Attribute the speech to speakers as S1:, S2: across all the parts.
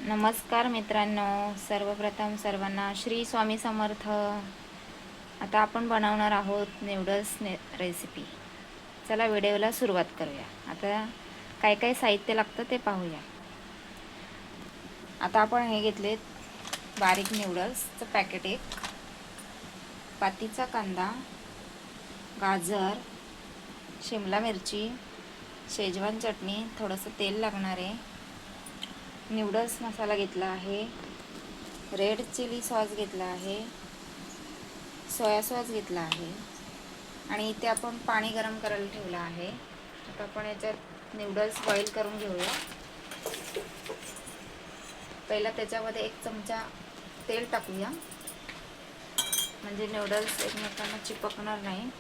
S1: नमस्कार मित्रांनो, सर्वप्रथम सर्वांना श्री स्वामी समर्थ. आता आपण बनवणार आहोत नूडल्स रेसिपी. चला व्हिडिओला सुरुवात करूया. आता काय काय साहित्य लागतं ते पाहूया. आता आपण हे घेतलेत बारीक नूडल्सचं पॅकेट, एक पातीचा कांदा, गाजर, शिमला मिरची, शेजवान चटणी, थोडंसं तेल लागणार आहे, नूडल्स मसाला घेतला आहे, रेड चिली सॉस घेतला आहे, सोया सॉस घेतला आहे आणि इथे आपण पाणी गरम करायला ठेवलं आहे. आता आपण याच्यात नूडल्स बॉईल करून घेऊया. पहिला त्याच्यामध्ये 1 चमचा तेल टाकूया, म्हणजे नूडल्स एकमेकांना चिपकणार नाही.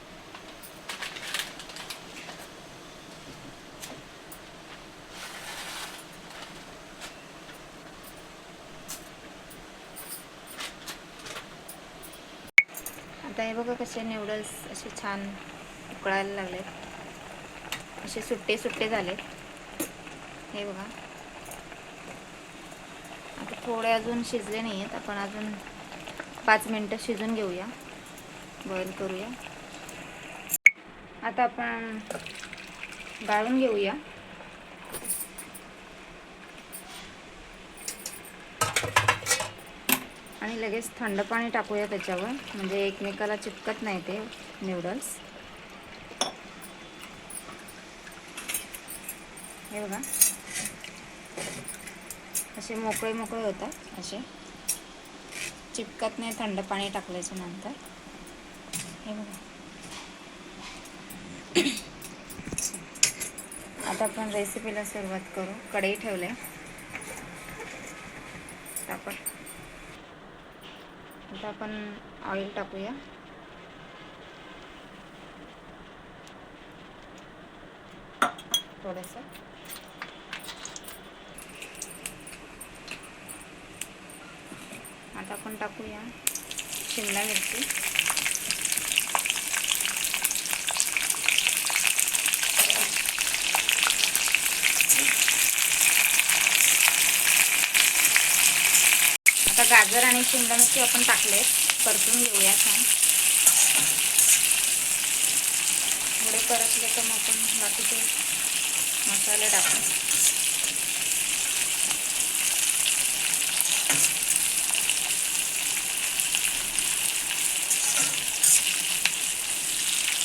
S1: आता हे बघा कसे नूडल्स असे छान उकळायला लागलेत, असे सुट्टे सुट्टे झालेत. हे बघा, आता थोडे अजून शिजले नाही आहेत. आपण अजून 5 मिनटं शिजून घेऊया, बॉईल करूया. आता आपण गाळून घेऊया. आणि लगेच थंड पाणी टाकूया त्याच्यावर, म्हणजे एकमेकाला चिपकत नाही ते नूडल्स. हे बघा, असे मोकळे मोकळे होतात, असे चिपकत नाही थंड पाणी टाकल्याच्या नंतर. हे बघा. आता आपण रेसिपीला सुरुवात करू. कढई ठेवले तापत. आता आपण ऑइल टाकूया. थोडंसं आता आपण टाकूया शिमला मिरची, आता गाजर आणि शिमला मिरची आपण टाकले, परतून घेऊया छान. थोडे परतले तर मग आपण बाकीचे मसाले टाकू.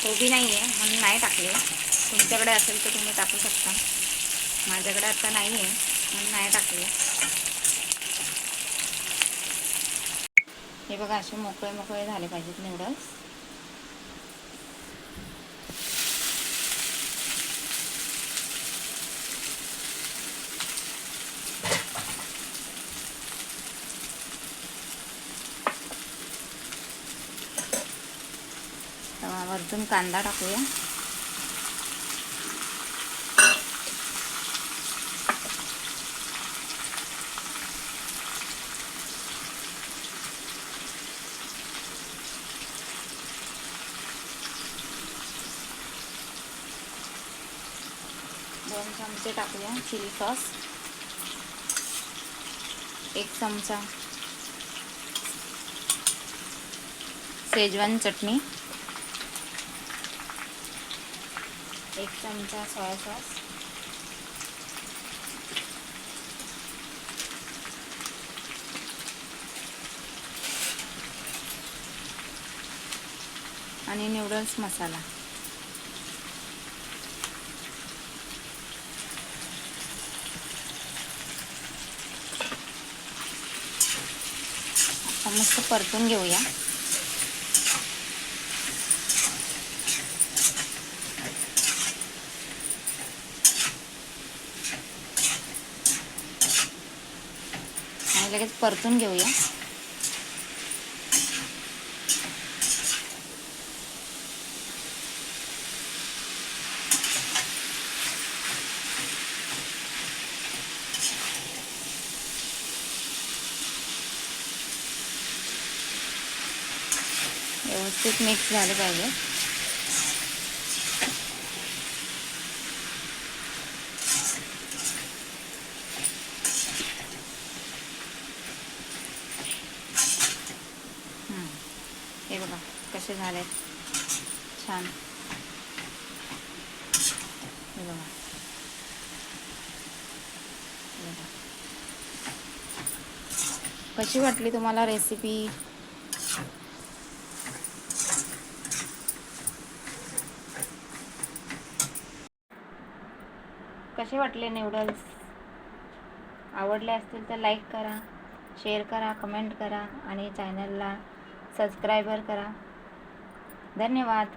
S1: कोबी नाही आहे म्हणून नाही टाकले. तुमच्याकडे असेल तर तुम्ही टाकू शकता. माझ्याकडे आता नाही आहे म्हणून नाही टाकले. हे बघा, असे मोकळे मोकळे झाले पाहिजेत नूडल्स. वरतून कांदा टाकूया. दोन चमचे टाकूया चिली सॉस, 1 चमचा शेजवान चटणी, 1 चमचा सोया सॉस, आणि नूडल्स मसाला. मस्त परतून घेऊया. आणि लगेच परतून घेऊया. व्यवस्थित मिक्स झाले पाहिजे. कसे झालेत छान. हे बघा. कशी वाटली तुम्हाला रेसिपी? कसे वाटले नूडल्स? आवडले असतील तर लाईक करा, शेअर करा, कमेंट करा आणि चॅनलला सबस्क्राईबर करा. धन्यवाद.